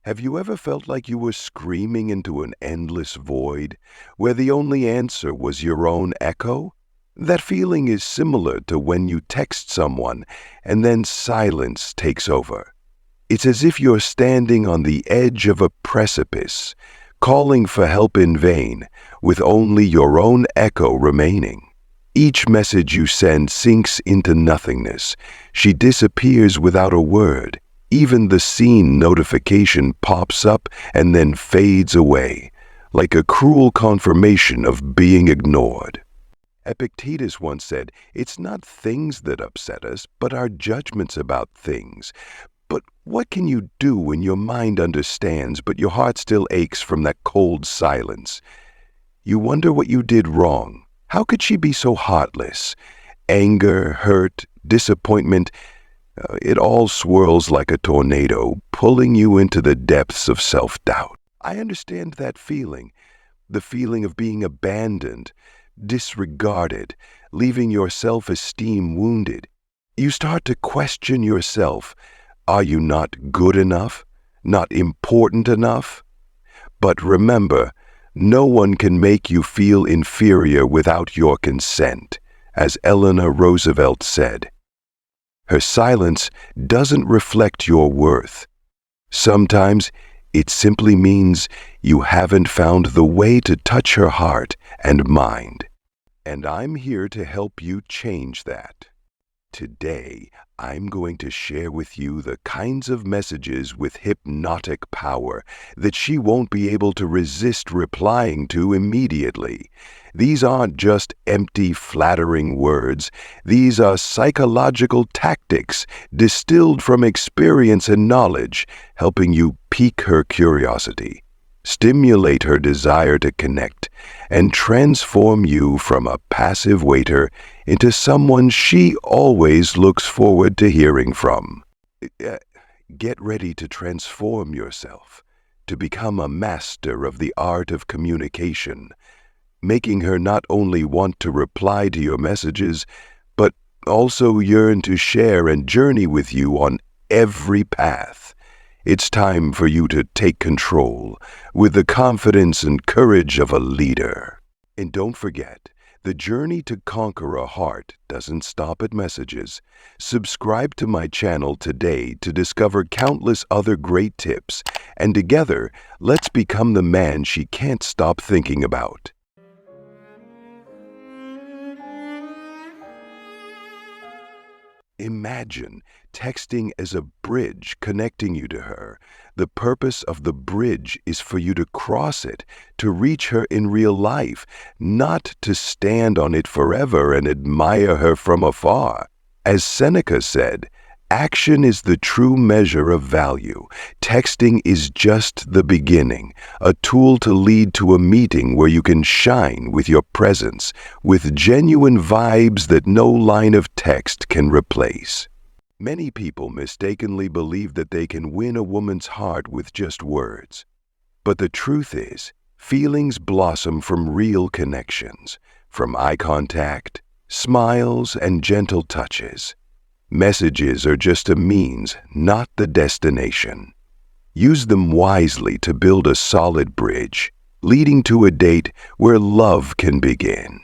Have you ever felt like you were screaming into an endless void, where the only answer was your own echo? That feeling is similar to when you text someone and then silence takes over. It's as if you're standing on the edge of a precipice, calling for help in vain, with only your own echo remaining. Each message you send sinks into nothingness. She disappears without a word. Even the seen notification pops up and then fades away, like a cruel confirmation of being ignored. Epictetus once said, "It's not things that upset us, but our judgments about things." But what can you do when your mind understands, but your heart still aches from that cold silence? You wonder what you did wrong. How could she be so heartless? Anger, hurt, disappointment, it all swirls like a tornado, pulling you into the depths of self-doubt. I understand that feeling, the feeling of being abandoned, disregarded, leaving your self-esteem wounded. You start to question yourself. Are you not good enough? Not important enough? But remember, no one can make you feel inferior without your consent, as Eleanor Roosevelt said. Her silence doesn't reflect your worth. Sometimes it simply means you haven't found the way to touch her heart and mind. And I'm here to help you change that. Today, I'm going to share with you the kinds of messages with hypnotic power that she won't be able to resist replying to immediately. These aren't just empty, flattering words. These are psychological tactics distilled from experience and knowledge, helping you pique her curiosity, stimulate her desire to connect, and transform you from a passive waiter into someone she always looks forward to hearing from. Get ready to transform yourself, to become a master of the art of communication, making her not only want to reply to your messages, but also yearn to share and journey with you on every path. It's time for you to take control with the confidence and courage of a leader. And don't forget, the journey to conquer a heart doesn't stop at messages. Subscribe to my channel today to discover countless other great tips, and together, let's become the man she can't stop thinking about. Imagine texting as a bridge connecting you to her. The purpose of the bridge is for you to cross it, to reach her in real life, not to stand on it forever and admire her from afar. As Seneca said, action is the true measure of value. Texting is just the beginning, a tool to lead to a meeting where you can shine with your presence, with genuine vibes that no line of text can replace. Many people mistakenly believe that they can win a woman's heart with just words. But the truth is, feelings blossom from real connections, from eye contact, smiles, and gentle touches. Messages are just a means, not the destination. Use them wisely to build a solid bridge, leading to a date where love can begin.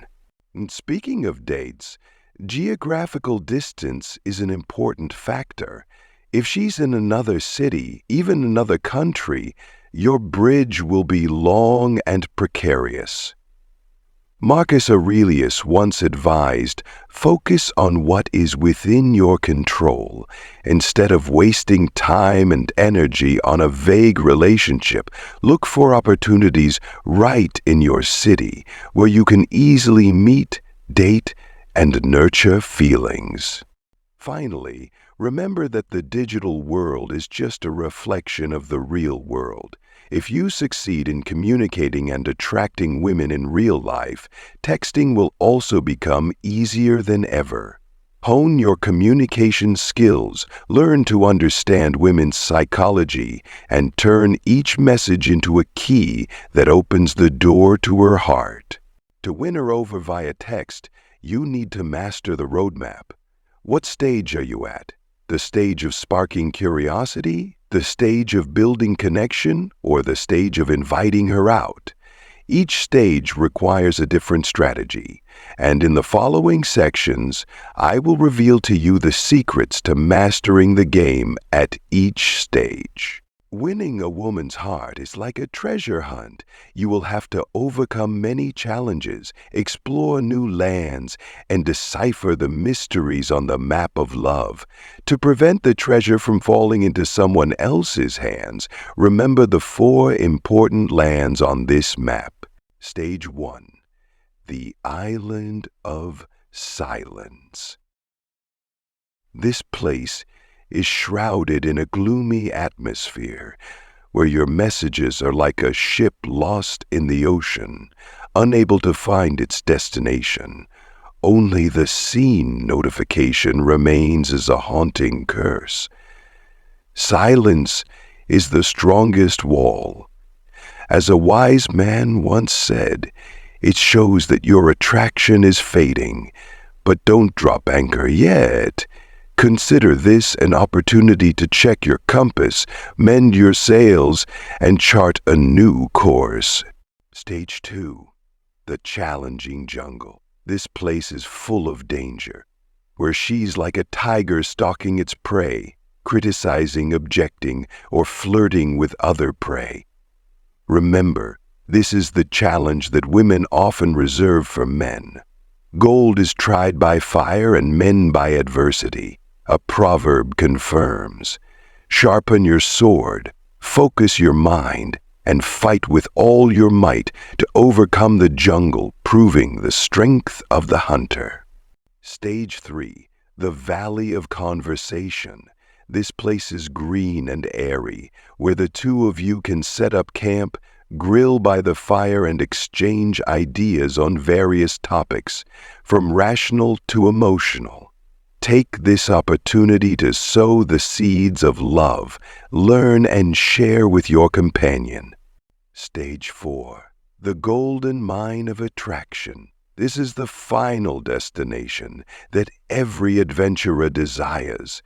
And speaking of dates, geographical distance is an important factor. If she's in another city, even another country, your bridge will be long and precarious. Marcus Aurelius once advised, focus on what is within your control. Instead of wasting time and energy on a vague relationship, look for opportunities right in your city where you can easily meet, date, and nurture feelings. Finally, remember that the digital world is just a reflection of the real world. If you succeed in communicating and attracting women in real life, texting will also become easier than ever. Hone your communication skills, learn to understand women's psychology, and turn each message into a key that opens the door to her heart. To win her over via text, you need to master the roadmap. What stage are you at? The stage of sparking curiosity the stage of building connection, or the stage of inviting her out. Each stage requires a different strategy, and in the following sections, I will reveal to you the secrets to mastering the game at each stage. Winning a woman's heart is like a treasure hunt. You will have to overcome many challenges, explore new lands, and decipher the mysteries on the map of love. To prevent the treasure from falling into someone else's hands, remember the 4 important lands on this map. Stage 1. The Island of Silence. This place is shrouded in a gloomy atmosphere, where your messages are like a ship lost in the ocean, unable to find its destination. Only the seen notification remains as a haunting curse. Silence is the strongest wall. As a wise man once said, it shows that your attraction is fading, but don't drop anchor yet. Consider this an opportunity to check your compass, mend your sails, and chart a new course. Stage 2. The Challenging Jungle. This place is full of danger, where she's like a tiger stalking its prey, criticizing, objecting, or flirting with other prey. Remember, this is the challenge that women often reserve for men. Gold is tried by fire and men by adversity. A proverb confirms. Sharpen your sword, focus your mind, and fight with all your might to overcome the jungle, proving the strength of the hunter. Stage 3. The Valley of Conversation. This place is green and airy, where the two of you can set up camp, grill by the fire, and exchange ideas on various topics, from rational to emotional. Take this opportunity to sow the seeds of love, learn and share with your companion. Stage 4. The Golden Mine of Attraction. This is the final destination that every adventurer desires.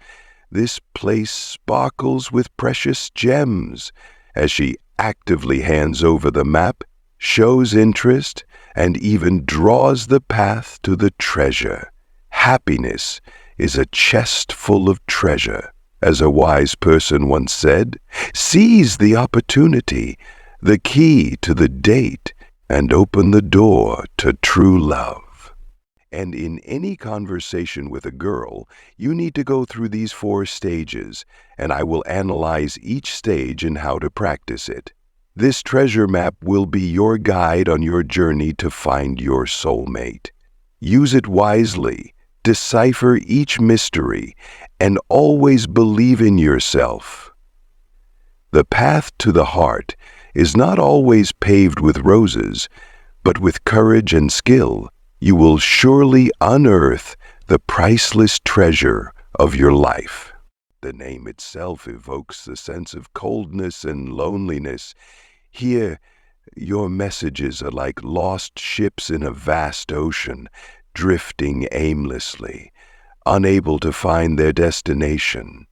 This place sparkles with precious gems. As she actively hands over the map, shows interest, and even draws the path to the treasure. Happiness is a chest full of treasure. As a wise person once said, seize the opportunity, the key to the date, and open the door to true love. And in any conversation with a girl, you need to go through these 4 stages, and I will analyze each stage and how to practice it. This treasure map will be your guide on your journey to find your soulmate. Use it wisely. Decipher each mystery, and always believe in yourself. The path to the heart is not always paved with roses, but with courage and skill, you will surely unearth the priceless treasure of your life. The name itself evokes a sense of coldness and loneliness. Here, your messages are like lost ships in a vast ocean, drifting aimlessly, unable to find their destination.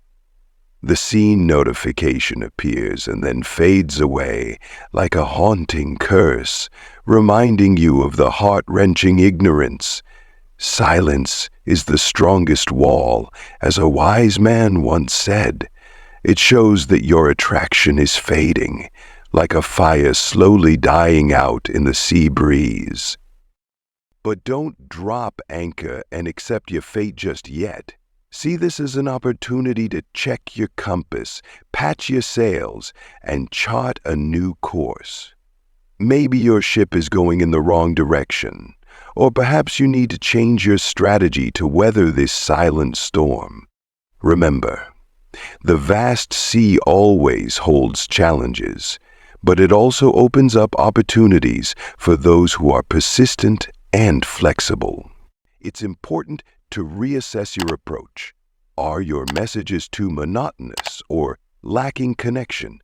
The seen notification appears and then fades away like a haunting curse, reminding you of the heart-wrenching ignorance. Silence is the strongest wall, as a wise man once said. It shows that your attraction is fading, like a fire slowly dying out in the sea breeze. But don't drop anchor and accept your fate just yet. See this as an opportunity to check your compass, patch your sails, and chart a new course. Maybe your ship is going in the wrong direction, or perhaps you need to change your strategy to weather this silent storm. Remember, the vast sea always holds challenges, but it also opens up opportunities for those who are persistent and flexible. It's important to reassess your approach. Are your messages too monotonous or lacking connection?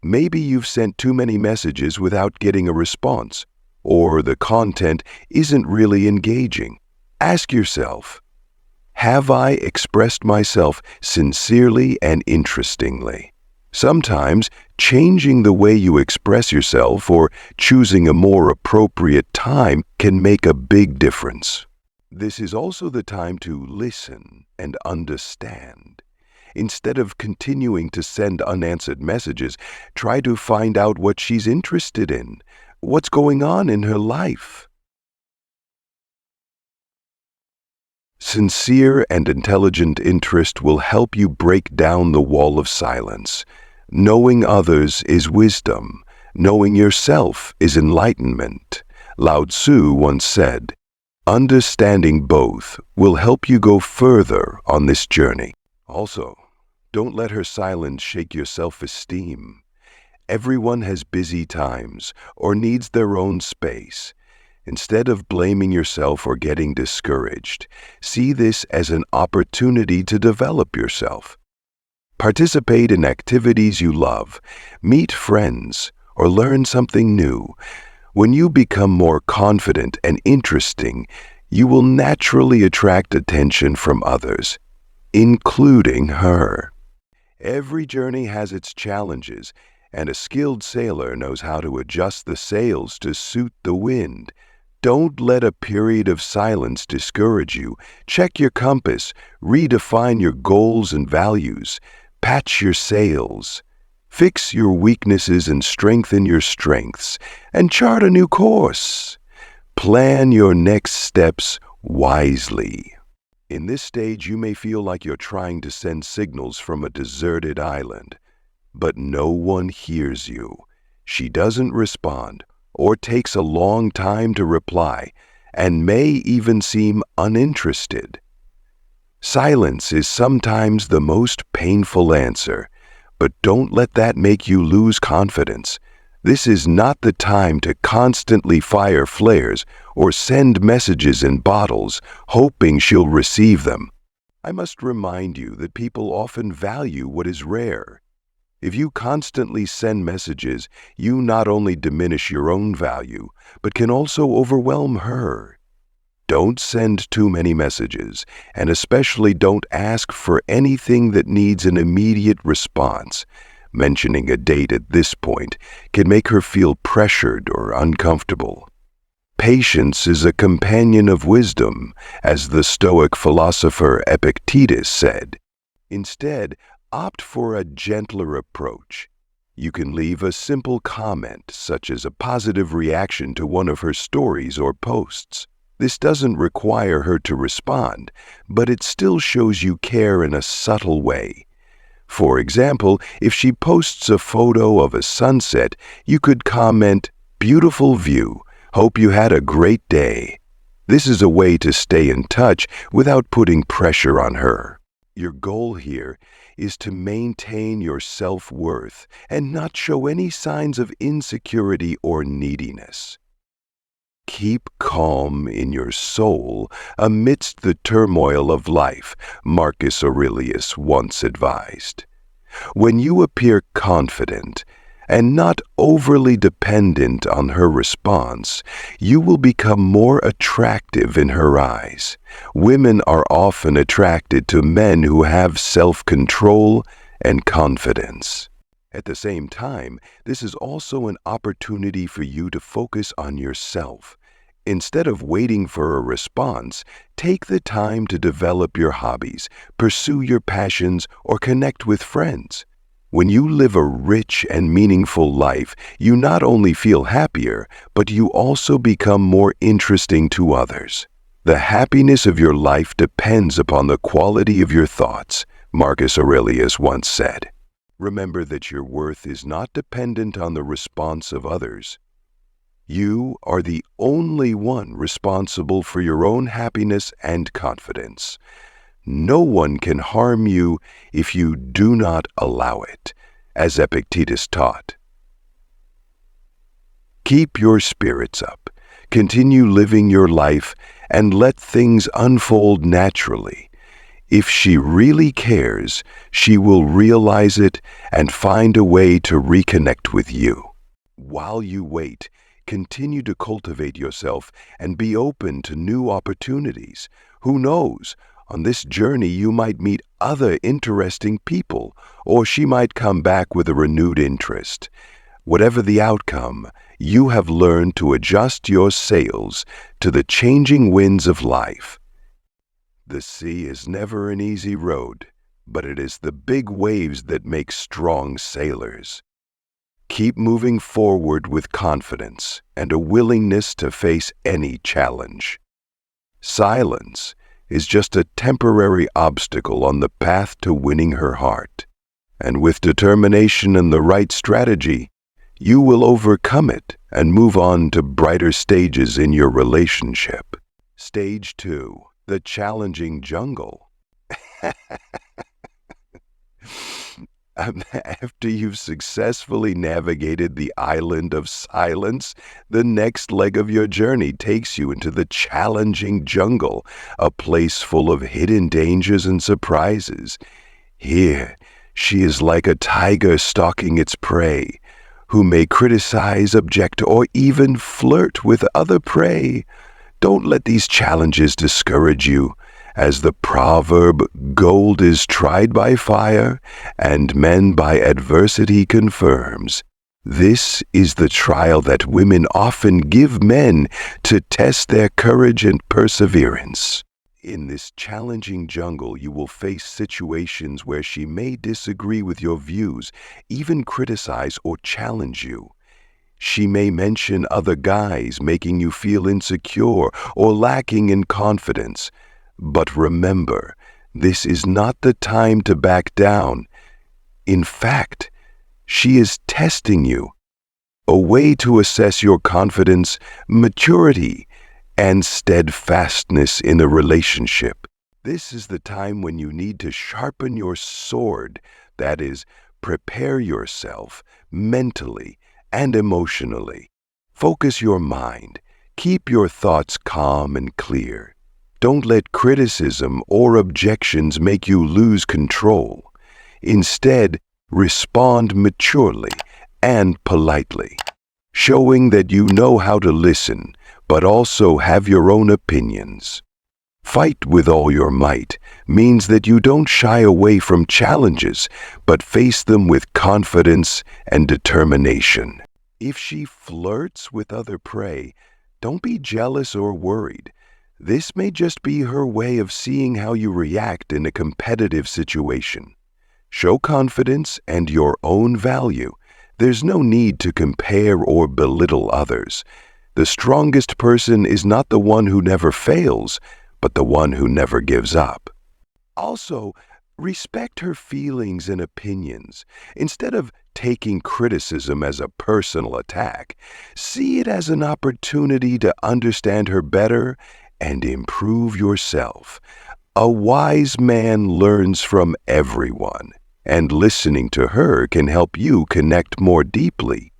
Maybe you've sent too many messages without getting a response, or the content isn't really engaging. Ask yourself, have I expressed myself sincerely and interestingly? Sometimes changing the way you express yourself or choosing a more appropriate time can make a big difference. This is also the time to listen and understand. Instead of continuing to send unanswered messages, try to find out what she's interested in, what's going on in her life. Sincere and intelligent interest will help you break down the wall of silence. Knowing others is wisdom. Knowing yourself is enlightenment. Lao Tzu once said, "Understanding both will help you go further on this journey." Also, don't let her silence shake your self-esteem. Everyone has busy times or needs their own space. Instead of blaming yourself or getting discouraged, see this as an opportunity to develop yourself. Participate in activities you love, meet friends, or learn something new. When you become more confident and interesting, you will naturally attract attention from others, including her. Every journey has its challenges, and a skilled sailor knows how to adjust the sails to suit the wind. Don't let a period of silence discourage you. Check your compass, redefine your goals and values, patch your sails, fix your weaknesses and strengthen your strengths, and chart a new course. Plan your next steps wisely. In this stage, you may feel like you're trying to send signals from a deserted island, but no one hears you. She doesn't respond, or takes a long time to reply, and may even seem uninterested. Silence is sometimes the most painful answer, but don't let that make you lose confidence. This is not the time to constantly fire flares or send messages in bottles, hoping she'll receive them. I must remind you that people often value what is rare. If you constantly send messages, you not only diminish your own value, but can also overwhelm her. Don't send too many messages, and especially don't ask for anything that needs an immediate response. Mentioning a date at this point can make her feel pressured or uncomfortable. Patience is a companion of wisdom, as the Stoic philosopher Epictetus said. Instead, opt for a gentler approach. You can leave a simple comment, such as a positive reaction to one of her stories or posts. This doesn't require her to respond, but it still shows you care in a subtle way. For example, if she posts a photo of a sunset, you could comment, "Beautiful view. Hope you had a great day." This is a way to stay in touch without putting pressure on her. Your goal here is to maintain your self-worth and not show any signs of insecurity or neediness. Keep calm in your soul amidst the turmoil of life, Marcus Aurelius once advised. When you appear confident and not overly dependent on her response, you will become more attractive in her eyes. Women are often attracted to men who have self-control and confidence. At the same time, this is also an opportunity for you to focus on yourself. Instead of waiting for a response, take the time to develop your hobbies, pursue your passions, or connect with friends. When you live a rich and meaningful life, you not only feel happier, but you also become more interesting to others. The happiness of your life depends upon the quality of your thoughts, Marcus Aurelius once said. Remember that your worth is not dependent on the response of others. You are the only one responsible for your own happiness and confidence. No one can harm you if you do not allow it, as Epictetus taught. Keep your spirits up, continue living your life, and let things unfold naturally. If she really cares, she will realize it and find a way to reconnect with you. While you wait, continue to cultivate yourself and be open to new opportunities. Who knows? On this journey, you might meet other interesting people, or she might come back with a renewed interest. Whatever the outcome, you have learned to adjust your sails to the changing winds of life. The sea is never an easy road, but it is the big waves that make strong sailors. Keep moving forward with confidence and a willingness to face any challenge. Silence is just a temporary obstacle on the path to winning her heart, and with determination and the right strategy, you will overcome it and move on to brighter stages in your relationship. Stage 2. The challenging jungle. After you've successfully navigated the island of silence, the next leg of your journey takes you into the challenging jungle, a place full of hidden dangers and surprises. Here, she is like a tiger stalking its prey, who may criticize, object, or even flirt with other prey. Don't let these challenges discourage you, as the proverb, "Gold is tried by fire, and men by adversity," confirms. This is the trial that women often give men to test their courage and perseverance. In this challenging jungle, you will face situations where she may disagree with your views, even criticize or challenge you. She may mention other guys, making you feel insecure or lacking in confidence. But remember, this is not the time to back down. In fact, she is testing you, a way to assess your confidence, maturity, and steadfastness in a relationship. This is the time when you need to sharpen your sword, that is, prepare yourself mentally and emotionally. Focus your mind. Keep your thoughts calm and clear. Don't let criticism or objections make you lose control. Instead, respond maturely and politely, showing that you know how to listen, but also have your own opinions. Fight with all your might means that you don't shy away from challenges, but face them with confidence and determination. If she flirts with other prey, don't be jealous or worried. This may just be her way of seeing how you react in a competitive situation. Show confidence and your own value. There's no need to compare or belittle others. The strongest person is not the one who never fails, but the one who never gives up. Also, respect her feelings and opinions. Instead of taking criticism as a personal attack, see it as an opportunity to understand her better and improve yourself. A wise man learns from everyone, and listening to her can help you connect more deeply.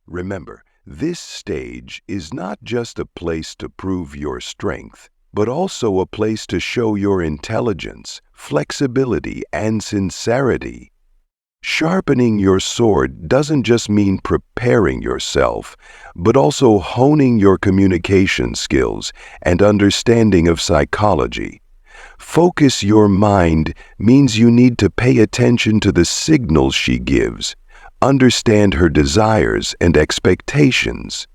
Remember, this stage is not just a place to prove your strength, but also a place to show your intelligence, flexibility, and sincerity. Sharpening your sword doesn't just mean preparing yourself, but also honing your communication skills and understanding of psychology. Focus your mind means you need to pay attention to the signals she gives, understand her desires and expectations.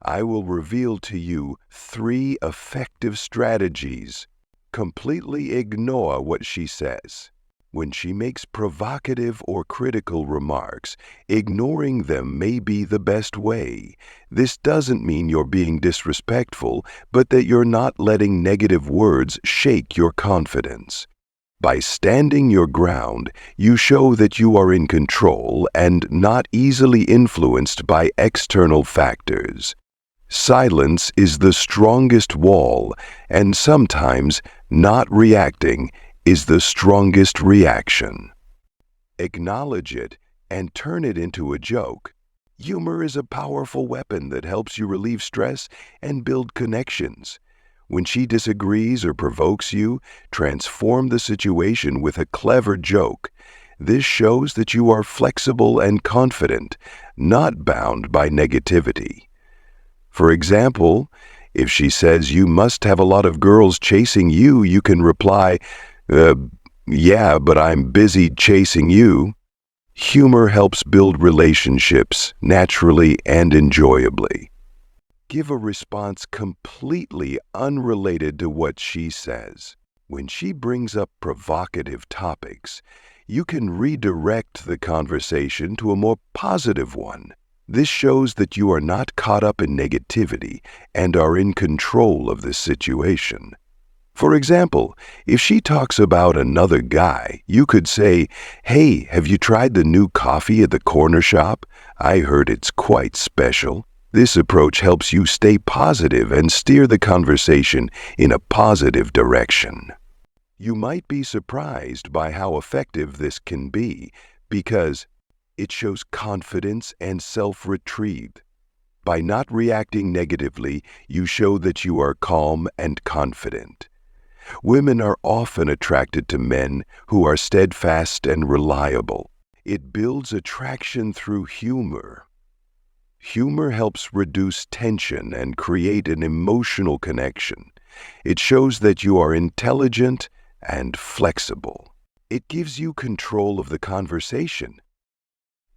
I will reveal to you 3 effective strategies. Completely ignore what she says. When she makes provocative or critical remarks, ignoring them may be the best way. This doesn't mean you're being disrespectful, but that you're not letting negative words shake your confidence. By standing your ground, you show that you are in control and not easily influenced by external factors. Silence is the strongest wall, and sometimes not reacting is the strongest reaction. Acknowledge it and turn it into a joke. Humor is a powerful weapon that helps you relieve stress and build connections. When she disagrees or provokes you, transform the situation with a clever joke. This shows that you are flexible and confident, not bound by negativity. For example, If she says you must have a lot of girls chasing you, you can reply, uh, yeah, but I'm busy chasing you. Humor helps build relationships naturally and enjoyably. Give a response completely unrelated to what she says. When she brings up provocative topics, you can redirect the conversation to a more positive one. This shows that you are not caught up in negativity and are in control of the situation. For example, if she talks about another guy, you could say, "Hey, have you tried the new coffee at the corner shop? I heard it's quite special." This approach helps you stay positive and steer the conversation in a positive direction. You might be surprised by how effective this can be because it shows confidence and self-retrieve. By not reacting negatively, you show that you are calm and confident. Women are often attracted to men who are steadfast and reliable. It builds attraction through humor. Humor helps reduce tension and create an emotional connection. It shows that you are intelligent and flexible. It gives you control of the conversation.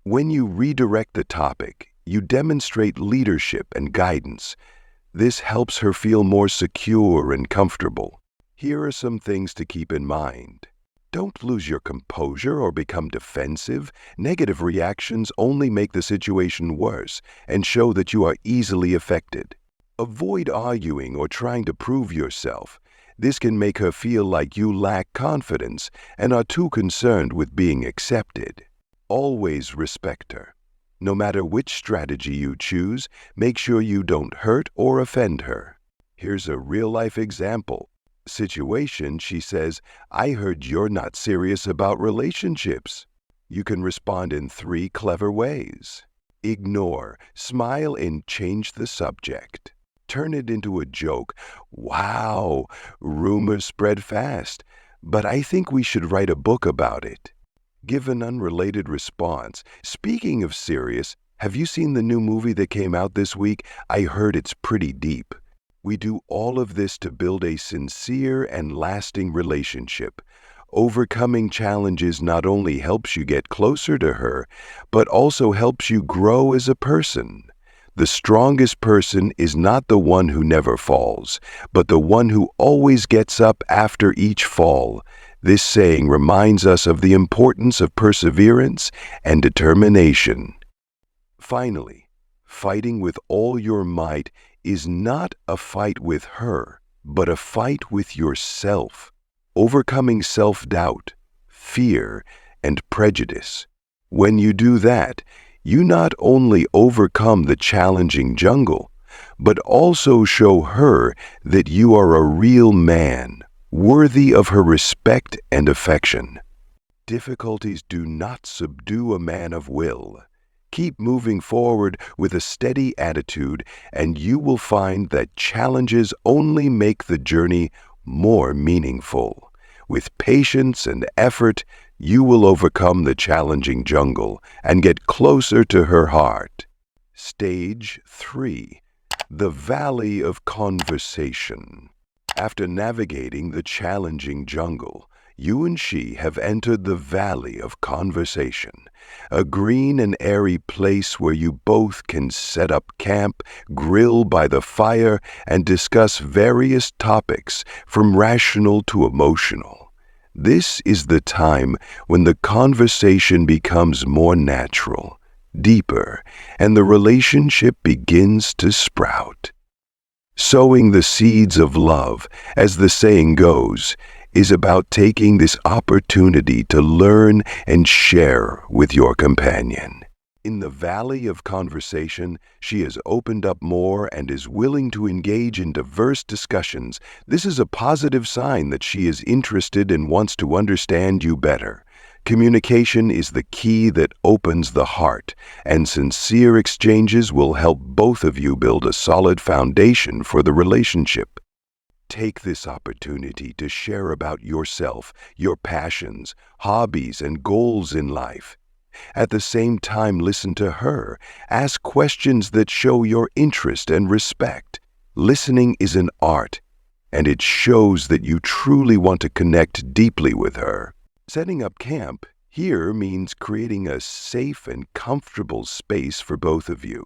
When you redirect the topic, you demonstrate leadership and guidance. This helps her feel more secure and comfortable. Here are some things to keep in mind. Don't lose your composure or become defensive. Negative reactions only make the situation worse and show that you are easily affected. Avoid arguing or trying to prove yourself. This can make her feel like you lack confidence and are too concerned with being accepted. Always respect her. No matter which strategy you choose, make sure you don't hurt or offend her. Here's a real-life example. Situation, she says, "I heard you're not serious about relationships." You can respond in 3 clever ways. Ignore, smile, and change the subject. Turn it into a joke. "Wow, rumors spread fast, but I think we should write a book about it." Give an unrelated response. "Speaking of serious, have you seen the new movie that came out this week? I heard it's pretty deep." We do all of this to build a sincere and lasting relationship. Overcoming challenges not only helps you get closer to her, but also helps you grow as a person. The strongest person is not the one who never falls, but the one who always gets up after each fall. This saying reminds us of the importance of perseverance and determination. Finally, fighting with all your might is not a fight with her, but a fight with yourself, overcoming self-doubt, fear, and prejudice. When you do that, you not only overcome the challenging jungle, but also show her that you are a real man, worthy of her respect and affection. Difficulties do not subdue a man of will. Keep moving forward with a steady attitude, and you will find that challenges only make the journey more meaningful. With patience and effort, you will overcome the challenging jungle and get closer to her heart. Stage 3. The Valley of Conversation. After navigating the challenging jungle, you and she have entered the Valley of Conversation, a green and airy place where you both can set up camp, grill by the fire, and discuss various topics from rational to emotional. This is the time when the conversation becomes more natural, deeper, and the relationship begins to sprout. Sowing the seeds of love, as the saying goes, is about taking this opportunity to learn and share with your companion. In the Valley of Conversation, she has opened up more and is willing to engage in diverse discussions. This is a positive sign that she is interested and wants to understand you better. Communication is the key that opens the heart, and sincere exchanges will help both of you build a solid foundation for the relationship. Take this opportunity to share about yourself, your passions, hobbies, and goals in life. At the same time, listen to her. Ask questions that show your interest and respect. Listening is an art, and it shows that you truly want to connect deeply with her. Setting up camp here means creating a safe and comfortable space for both of you.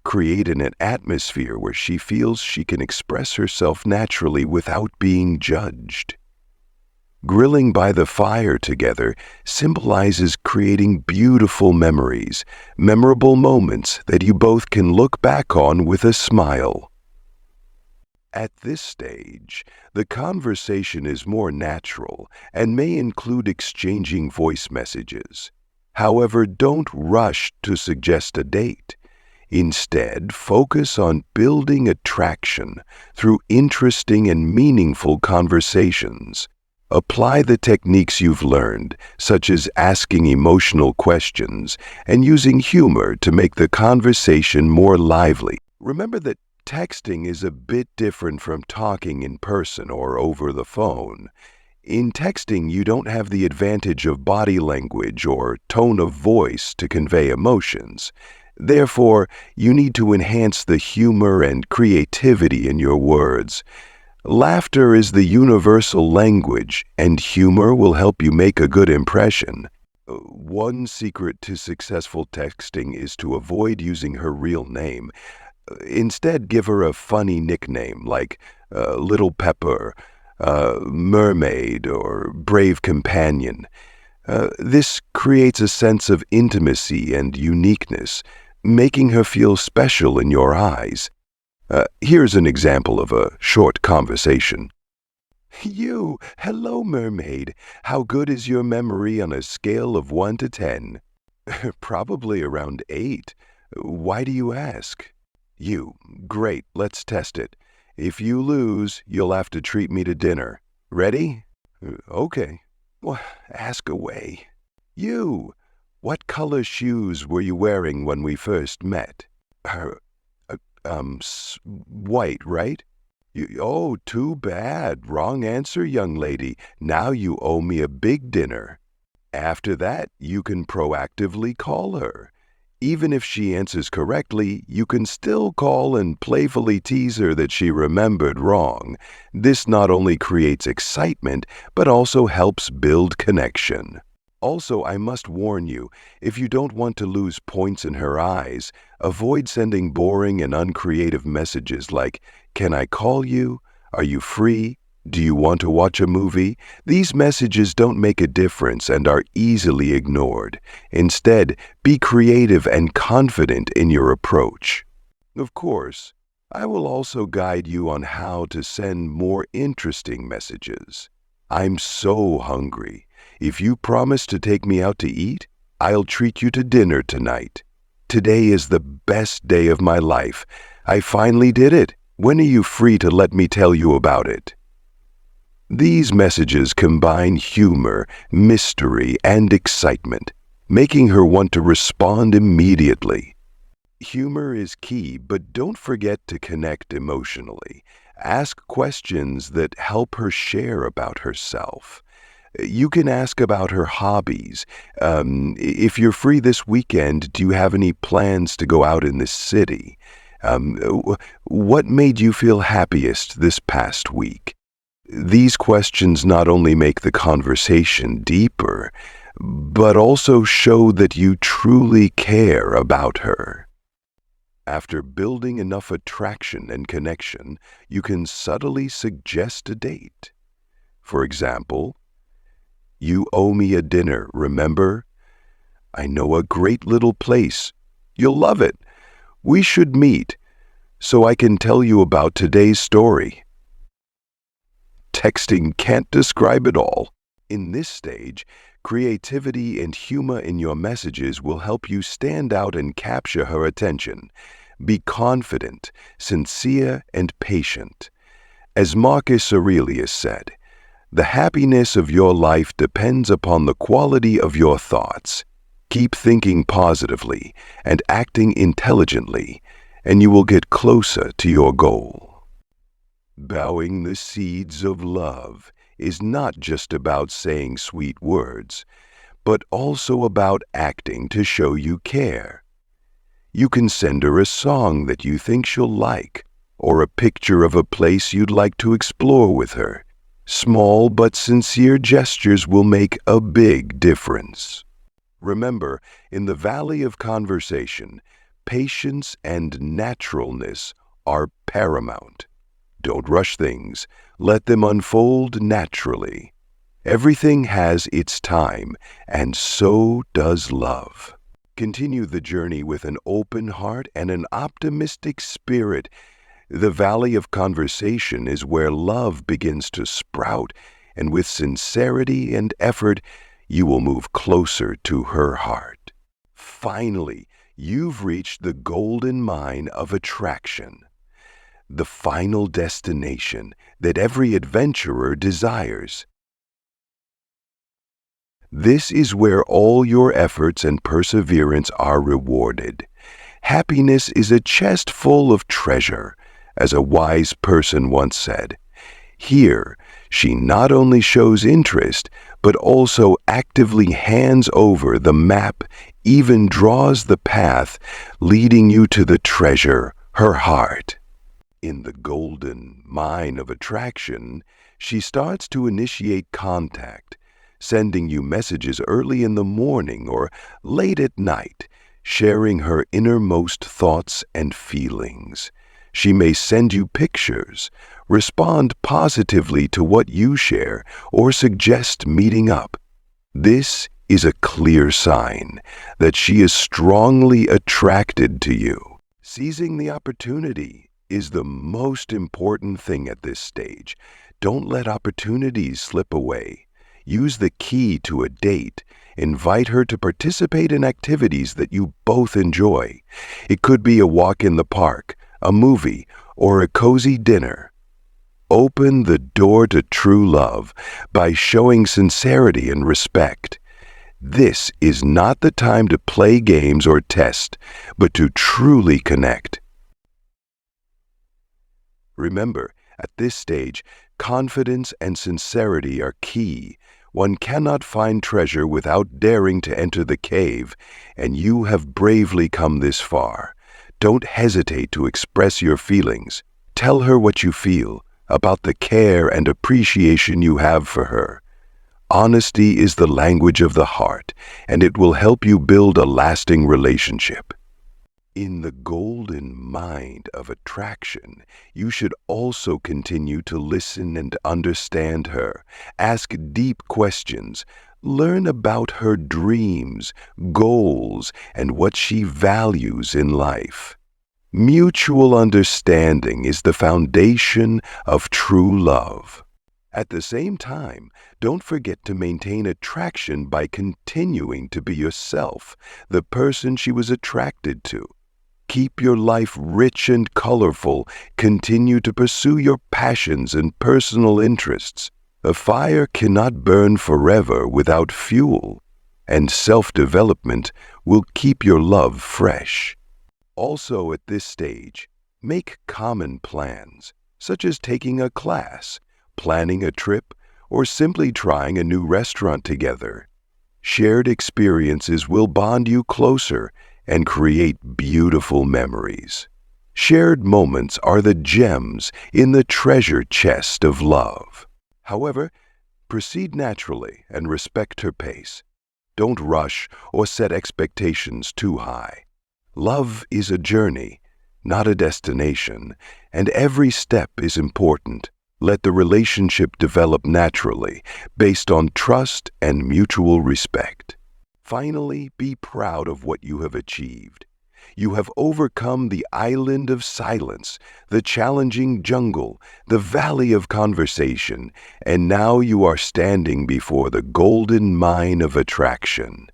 Create an atmosphere where she feels she can express herself naturally without being judged. Grilling by the fire together symbolizes creating beautiful memories, memorable moments that you both can look back on with a smile. At this stage, the conversation is more natural and may include exchanging voice messages. However, don't rush to suggest a date. Instead, focus on building attraction through interesting and meaningful conversations. Apply the techniques you've learned, such as asking emotional questions and using humor to make the conversation more lively. Remember that texting is a bit different from talking in person or over the phone. In texting, you don't have the advantage of body language or tone of voice to convey emotions. Therefore, you need to enhance the humor and creativity in your words. Laughter is the universal language, and humor will help you make a good impression. One secret to successful texting is to avoid using her real name. Instead, give her a funny nickname like Little Pepper, Mermaid, or Brave Companion. This creates a sense of intimacy and uniqueness, making her feel special in your eyes. Here's an example of a short conversation. Hello, mermaid. How good is your memory on a scale of 1 to 10? Probably around 8. Why do you ask? Great, let's test it. If you lose, you'll have to treat me to dinner. Ready? Okay. Well, ask away. What color shoes were you wearing when we first met? White, right? Oh, too bad. Wrong answer, young lady. Now you owe me a big dinner. After that, you can proactively call her. Even if she answers correctly, you can still call and playfully tease her that she remembered wrong. This not only creates excitement, but also helps build connection. Also, I must warn you, if you don't want to lose points in her eyes, avoid sending boring and uncreative messages like, "Can I call you? Are you free? Do you want to watch a movie?" These messages don't make a difference and are easily ignored. Instead, be creative and confident in your approach. Of course, I will also guide you on how to send more interesting messages. I'm so hungry. If you promise to take me out to eat, I'll treat you to dinner tonight. Today is the best day of my life. I finally did it. When are you free to let me tell you about it? These messages combine humor, mystery, and excitement, making her want to respond immediately. Humor is key, but don't forget to connect emotionally. Ask questions that help her share about herself. You can ask about her hobbies. If you're free this weekend, do you have any plans to go out in the city? What made you feel happiest this past week? These questions not only make the conversation deeper, but also show that you truly care about her. After building enough attraction and connection, you can subtly suggest a date. For example, "You owe me a dinner, remember? I know a great little place. You'll love it. We should meet, so I can tell you about today's story." Texting can't describe it all. In this stage, creativity and humor in your messages will help you stand out and capture her attention. Be confident, sincere, and patient. As Marcus Aurelius said, "The happiness of your life depends upon the quality of your thoughts. Keep thinking positively and acting intelligently, and you will get closer to your goal." Bowing the seeds of love is not just about saying sweet words, but also about acting to show you care. You can send her a song that you think she'll like, or a picture of a place you'd like to explore with her. Small but sincere gestures will make a big difference. Remember, in the valley of conversation, patience and naturalness are paramount. Don't rush things. Let them unfold naturally. Everything has its time, and so does love. Continue the journey with an open heart and an optimistic spirit. The valley of conversation is where love begins to sprout, and with sincerity and effort, you will move closer to her heart. Finally, you've reached the golden mine of attraction, the final destination that every adventurer desires. This is where all your efforts and perseverance are rewarded. Happiness is a chest full of treasure, as a wise person once said. Here, she not only shows interest, but also actively hands over the map, even draws the path leading you to the treasure, her heart. In the golden mine of attraction, she starts to initiate contact, sending you messages early in the morning or late at night, sharing her innermost thoughts and feelings. She may send you pictures, respond positively to what you share, or suggest meeting up. This is a clear sign that she is strongly attracted to you. Seizing the opportunity is the most important thing at this stage. Don't let opportunities slip away. Use the key to a date. Invite her to participate in activities that you both enjoy. It could be a walk in the park, a movie, or a cozy dinner. Open the door to true love by showing sincerity and respect. This is not the time to play games or test, but to truly connect. Remember, at this stage, confidence and sincerity are key. One cannot find treasure without daring to enter the cave, and you have bravely come this far. Don't hesitate to express your feelings. Tell her what you feel, about the care and appreciation you have for her. Honesty is the language of the heart, and it will help you build a lasting relationship. In the golden mind of attraction, you should also continue to listen and understand her. Ask deep questions. Learn about her dreams, goals, and what she values in life. Mutual understanding is the foundation of true love. At the same time, don't forget to maintain attraction by continuing to be yourself, the person she was attracted to. Keep your life rich and colorful. Continue to pursue your passions and personal interests. A fire cannot burn forever without fuel, and self-development will keep your love fresh. Also at this stage, make common plans, such as taking a class, planning a trip, or simply trying a new restaurant together. Shared experiences will bond you closer and create beautiful memories. Shared moments are the gems in the treasure chest of love. However, proceed naturally and respect her pace. Don't rush or set expectations too high. Love is a journey, not a destination, and every step is important. Let the relationship develop naturally, based on trust and mutual respect. Finally, be proud of what you have achieved. You have overcome the island of silence, the challenging jungle, the valley of conversation, and now you are standing before the golden mine of attraction.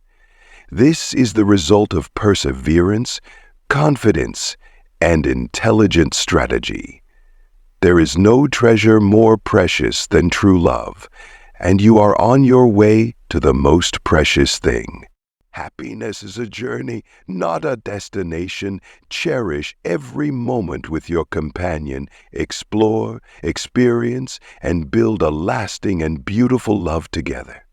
This is the result of perseverance, confidence, and intelligent strategy. There is no treasure more precious than true love, and you are on your way to the most precious thing. Happiness is a journey, not a destination. Cherish every moment with your companion. Explore, experience, and build a lasting and beautiful love together.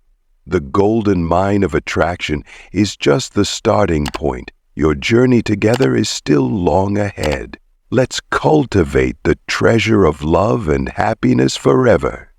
The golden mine of attraction is just the starting point. Your journey together is still long ahead. Let's cultivate the treasure of love and happiness forever.